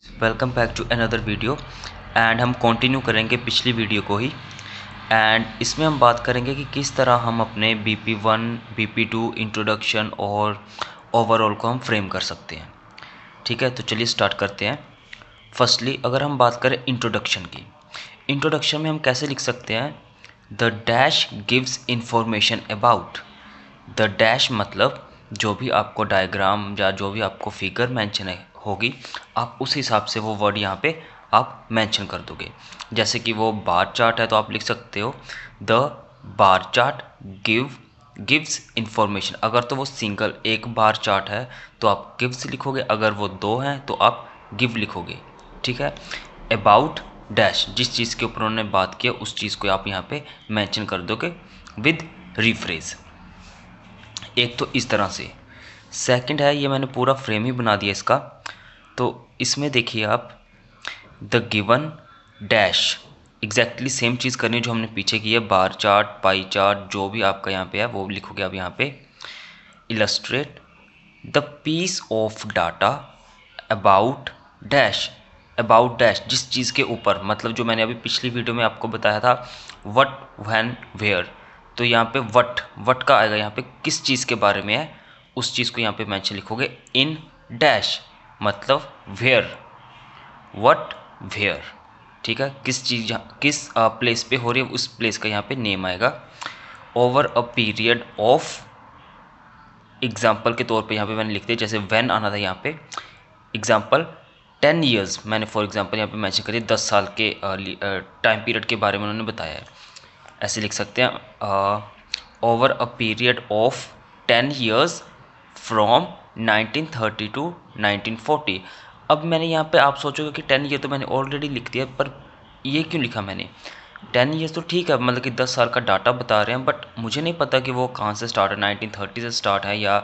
Welcome back to another video. And हम continue करेंगे पिछली वीडियो को ही। एंड इसमें हम बात करेंगे कि किस तरह हम अपने BP1 BP2 इंट्रोडक्शन और ओवरऑल को हम फ्रेम कर सकते हैं। ठीक है, तो चलिए स्टार्ट करते हैं। फर्स्टली अगर हम बात करें इंट्रोडक्शन की, इंट्रोडक्शन में हम कैसे लिख सकते हैं, the dash gives information about. The dash मतलब जो भी आपको डायग्राम या जो भी आपको फिगर मेंशन होगी, आप उस हिसाब से वो वर्ड यहाँ पे आप मेंशन कर दोगे। जैसे कि वो बार चार्ट है तो आप लिख सकते हो the bar chart gives information. अगर तो वो सिंगल एक बार चार्ट है तो आप गिव्स लिखोगे, अगर वो दो हैं तो आप गिव लिखोगे। ठीक है, अबाउट डैश, जिस चीज़ के ऊपर उन्होंने बात किया उस चीज़ को आप यहाँ पे मेंशन कर दोगे विद रिफ्रेज। एक तो इस तरह से। सेकंड है, ये मैंने पूरा फ्रेम ही बना दिया इसका। तो इसमें देखिए आप, the given dash exactly same चीज़ करनी जो हमने पीछे की है, बार चार्ट पाई चार्ट जो भी आपका यहाँ पे है वो लिखोगे आप यहाँ पे। Illustrate the piece of data about dash. About dash जिस चीज़ के ऊपर, मतलब जो मैंने अभी पिछली वीडियो में आपको बताया था वट व्हेन वेयर, तो यहाँ पे वट का आएगा यहाँ पे किस चीज़ के बारे में है, उस चीज़ को यहाँ पे मेंशन लिखोगे इन डैश, मतलब वेयर, वट वेयर। ठीक है, किस चीज़ किस प्लेस पे हो रही है उस प्लेस का यहाँ पे नेम आएगा। Over a period of, example के तौर पे यहाँ पे मैंने लिख दिया, जैसे व्हेन आना था यहाँ पे एग्जाम्पल 10 ईयर्स, मैंने फॉर एग्जाम्पल यहाँ पे मेंशन करिए 10 साल के टाइम पीरियड के बारे में उन्होंने बताया है। ऐसे लिख सकते हैं over a period of 10 years from 1930 to 1940। अब मैंने यहाँ पे, आप सोचोगे कि 10 ईयर तो मैंने ऑलरेडी लिख दिया, पर ये क्यों लिखा मैंने 10 ईयर्स? तो ठीक है, मतलब कि 10 साल का डाटा बता रहे हैं, बट मुझे नहीं पता कि वो कहाँ से स्टार्ट है, 1930 से स्टार्ट है या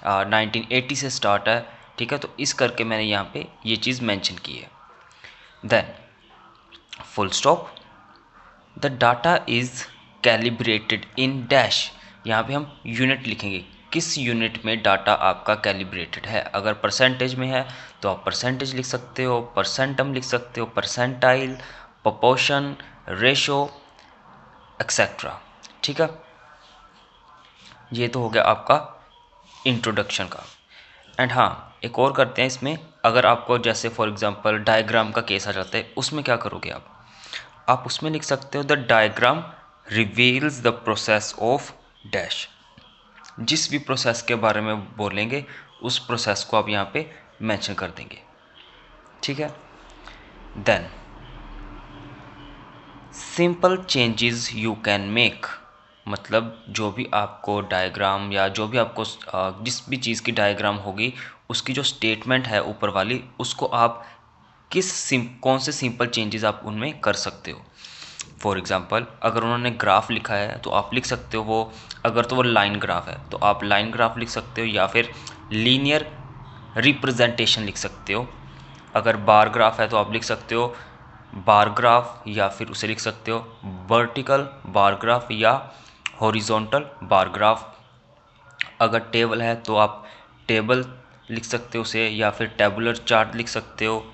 1980 से स्टार्ट है। ठीक है, तो इस करके मैंने यहाँ पे ये चीज़ मेंशन की है। Then full stop, the data is calibrated in dash. यहाँ पे हम यूनिट लिखेंगे, किस यूनिट में डाटा आपका कैलिब्रेटेड है। अगर परसेंटेज में है तो आप परसेंटेज लिख सकते हो, परसेंटम लिख सकते हो, परसेंटाइल, प्रोपोर्शन, रेशो एक्सेट्रा। ठीक है, ये तो हो गया आपका इंट्रोडक्शन का। एंड हाँ, एक और करते हैं इसमें, अगर आपको जैसे फॉर एग्जांपल डायग्राम का केस आ जाता है, उसमें क्या करोगे आप उसमें लिख सकते हो the diagram reveals the process of dash. जिस भी प्रोसेस के बारे में बोलेंगे उस प्रोसेस को आप यहाँ पे मेंशन कर देंगे। ठीक है, then simple changes you can make, मतलब जो भी आपको डायग्राम या जो भी आपको जिस भी चीज़ की डायग्राम होगी उसकी जो स्टेटमेंट है ऊपर वाली, उसको आप कौन से सिंपल चेंजेस आप उनमें कर सकते हो। फॉर एग्जांपल अगर उन्होंने ग्राफ लिखा है तो आप लिख सकते हो वो, अगर तो वो लाइन ग्राफ है तो आप लाइन ग्राफ लिख सकते हो, या फिर लीनियर रिप्रेजेंटेशन लिख सकते हो। अगर बार ग्राफ है तो आप लिख सकते हो बार ग्राफ, या फिर उसे लिख सकते हो वर्टिकल बार ग्राफ या हॉरिजॉन्टल बार ग्राफ। अगर टेबल है तो आप टेबल लिख सकते हो उसे, या फिर टेबुलर चार्ट लिख सकते हो।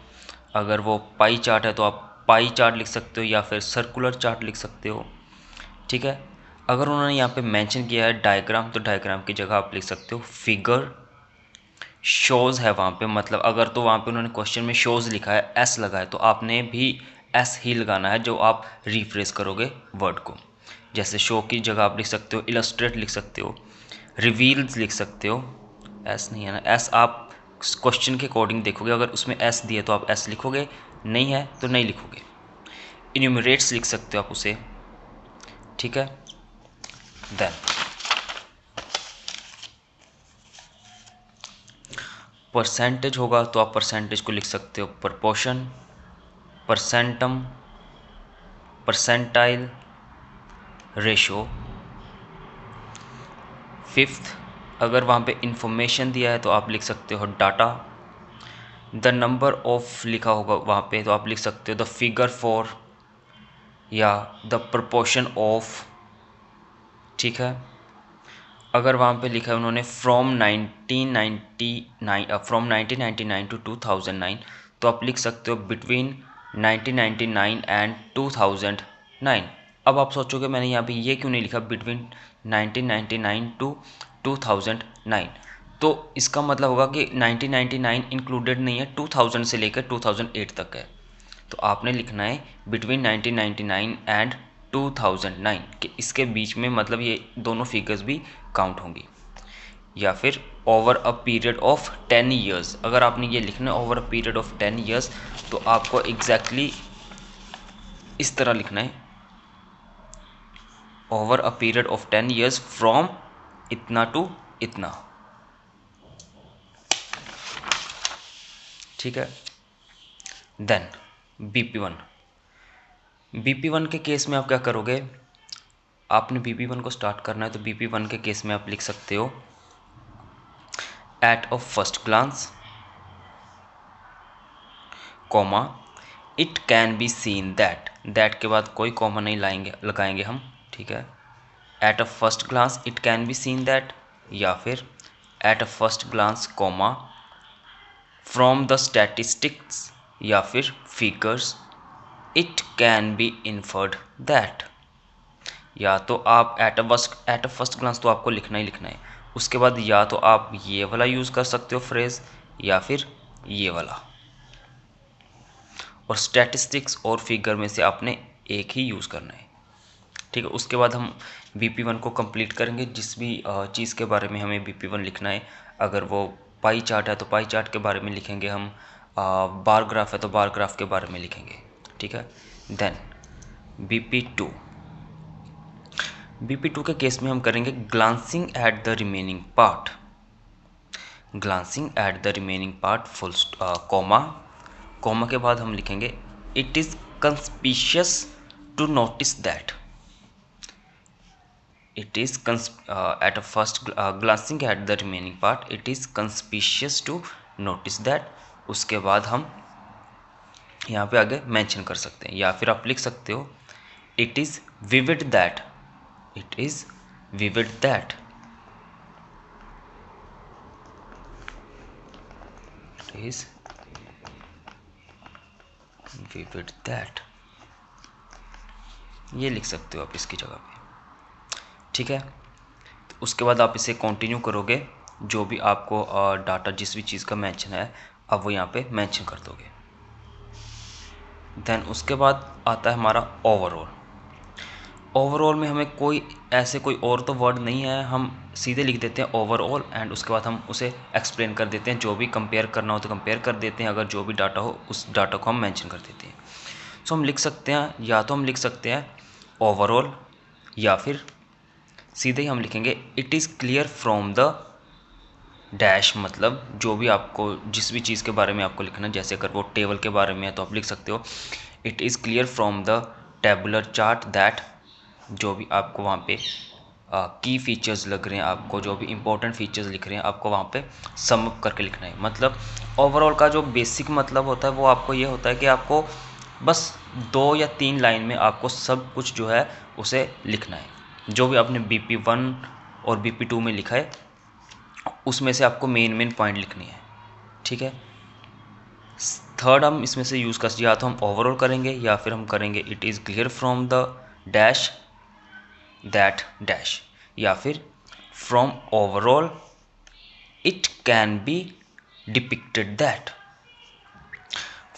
अगर वो पाई चार्ट है तो आप पाई चार्ट लिख सकते हो, या फिर सर्कुलर चार्ट लिख सकते हो। ठीक है, अगर उन्होंने यहाँ पे मेंशन किया है डायग्राम, तो डायग्राम की जगह आप लिख सकते हो फिगर शोज़ है वहाँ पे, मतलब अगर तो वहाँ पे उन्होंने क्वेश्चन में शोज़ लिखा है, एस लगा है, तो आपने भी एस ही लगाना है जो आप रिफ्रेश करोगे वर्ड को। जैसे शो की जगह आप लिख सकते हो इलस्ट्रेट लिख सकते हो, रिवील्स लिख सकते हो। एस नहीं है ना, एस आप क्वेश्चन के अकॉर्डिंग देखोगे, अगर उसमें एस दिए तो आप एस लिखोगे, नहीं है तो नहीं लिखोगे। इन्यूमरेट्स लिख सकते हो आप उसे। ठीक है, देन परसेंटेज होगा तो आप परसेंटेज को लिख सकते हो प्रपोर्शन, परसेंटम, परसेंटाइल, रेशो। फिफ्थ, अगर वहाँ पे इंफॉर्मेशन दिया है तो आप लिख सकते हो डाटा। द नंबर ऑफ लिखा होगा वहाँ पे तो आप लिख सकते हो द फिगर फॉर या द प्रोपोर्शन ऑफ। ठीक है, अगर वहाँ पे लिखा है उन्होंने फ्रॉम 1999 टू 2009, तो आप लिख सकते हो बिटवीन 1999 एंड 2009। अब आप सोचोगे मैंने यहाँ पे ये क्यों नहीं लिखा बिटवीन 1999 टू 2009, तो इसका मतलब होगा कि 1999 इंक्लूडेड नहीं है, 2000 से लेकर 2008 तक है। तो आपने लिखना है बिटवीन 1999 एंड 2009 कि इसके बीच में, मतलब ये दोनों फिगर्स भी काउंट होंगी। या फिर over a period of 10 years, अगर आपने ये लिखना है over a period of 10 years तो आपको एग्जैक्टली इस तरह लिखना है, over a period of 10 years from इतना टू इतना। ठीक है। देन BP1, BP1 के केस में आप क्या करोगे, आपने BP1 को स्टार्ट करना है तो BP1 के केस में आप लिख सकते हो at a first glance comma it can be seen that के बाद कोई कॉमा नहीं लगाएंगे हम। ठीक है। At a first glance it can be seen that, या फिर at a first glance comma from the statistics या फिर figures it can be inferred that. या तो आप एट अ फर्स्ट ग्लांस तो आपको लिखना ही लिखना है, उसके बाद या तो आप ये वाला यूज़ कर सकते हो फ्रेज या फिर ये वाला, और स्टैटिस्टिक्स और फिगर में से आपने एक ही यूज़ करना है। ठीक है। उसके बाद हम BP1 को कंप्लीट करेंगे, जिस भी चीज़ के बारे में हमें BP1 लिखना है। अगर वो पाई चार्ट है तो पाई चार्ट के बारे में लिखेंगे हम, बार ग्राफ है तो बार ग्राफ के बारे में लिखेंगे। ठीक है। देन BP2, BP2 के केस में हम करेंगे glancing at the remaining part, glancing at the remaining part full comma, comma के बाद हम लिखेंगे it is conspicuous to notice that, it is at a first glancing at the remaining part it is conspicuous to notice that। उसके बाद हम यहाँ पे आगे मेंशन कर सकते हैं, या फिर आप लिख सकते हो it is vivid that, it is vivid that, it is vivid that, ये लिख सकते हो आप इसकी जगह पे। ठीक है। तो उसके बाद आप इसे कंटिन्यू करोगे, जो भी आपको डाटा जिस भी चीज़ का मेंशन है अब वो यहाँ पे मेंशन कर दोगे। देन उसके बाद आता है हमारा ओवरऑल। ओवरऑल में हमें कोई और तो वर्ड नहीं है, हम सीधे लिख देते हैं ओवरऑल एंड उसके बाद हम उसे एक्सप्लेन कर देते हैं, जो भी कंपेयर करना हो तो कंपेयर कर देते हैं, अगर जो भी डाटा हो उस डाटा को हम मेंशन कर देते हैं। सो हम लिख सकते हैं, या तो हम लिख सकते हैं ओवरऑल, या फिर सीधे ही हम लिखेंगे it is clear from the dash, मतलब जो भी आपको जिस भी चीज़ के बारे में आपको लिखना है, जैसे अगर वो टेबल के बारे में है तो आप लिख सकते हो it is clear from the tabular chart that, जो भी आपको वहाँ पे की फीचर्स लग रहे हैं, आपको जो भी इंपॉर्टेंट फीचर्स लिख रहे हैं आपको वहाँ पे सम अप करके लिखना है। मतलब ओवरऑल का जो बेसिक मतलब होता है वो आपको ये होता है कि आपको बस 2 या 3 लाइन में आपको सब कुछ जो है उसे लिखना है, जो भी आपने BP1 और BP2 में लिखा है उसमें से आपको मेन पॉइंट लिखनी है। ठीक है। थर्ड हम इसमें से यूज़ कर, या तो हम ओवरऑल करेंगे या फिर हम करेंगे it is clear from the dash that dash, या फिर from overall it can B depicted that,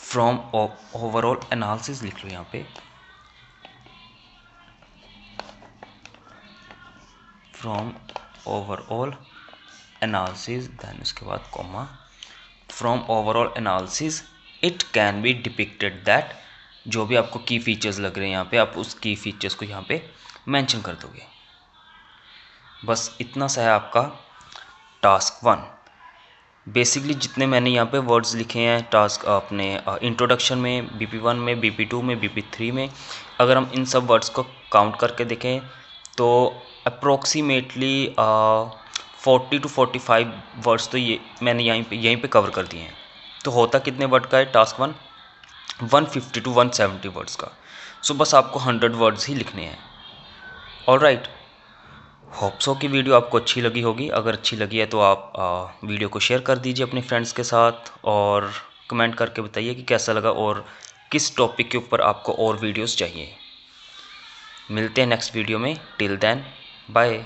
from overall analysis लिख लो यहाँ पे, फ्रॉम ओवरऑल एनालिसिस, देन उसके बाद comma, from overall analysis it can B depicted that, जो भी आपको की फीचर्स लग रहे हैं यहाँ पे आप उस की फीचर्स को यहाँ पे मेंशन कर दोगे। बस इतना सा है आपका टास्क 1। बेसिकली जितने मैंने यहाँ पे वर्ड्स लिखे हैं टास्क अपने इंट्रोडक्शन में, BP1 में, BP2 में, BP3 में, अगर हम इन सब वर्ड्स को काउंट करके देखें तो अप्रोक्सीमेटली 40 to 45 वर्ड्स तो ये मैंने यहीं पे कवर कर दिए हैं। तो होता कितने वर्ड का है टास्क 1? 150 to 170 वर्ड्स का। सो बस आपको 100 वर्ड्स ही लिखने हैं। ऑलराइट, होप सो कि वीडियो आपको अच्छी लगी होगी। अगर अच्छी लगी है तो आप वीडियो को शेयर कर दीजिए अपने फ्रेंड्स के साथ, और कमेंट करके बताइए कि कैसा लगा और किस टॉपिक के ऊपर आपको और वीडियोस चाहिए। मिलते हैं नेक्स्ट वीडियो में। Till then bye.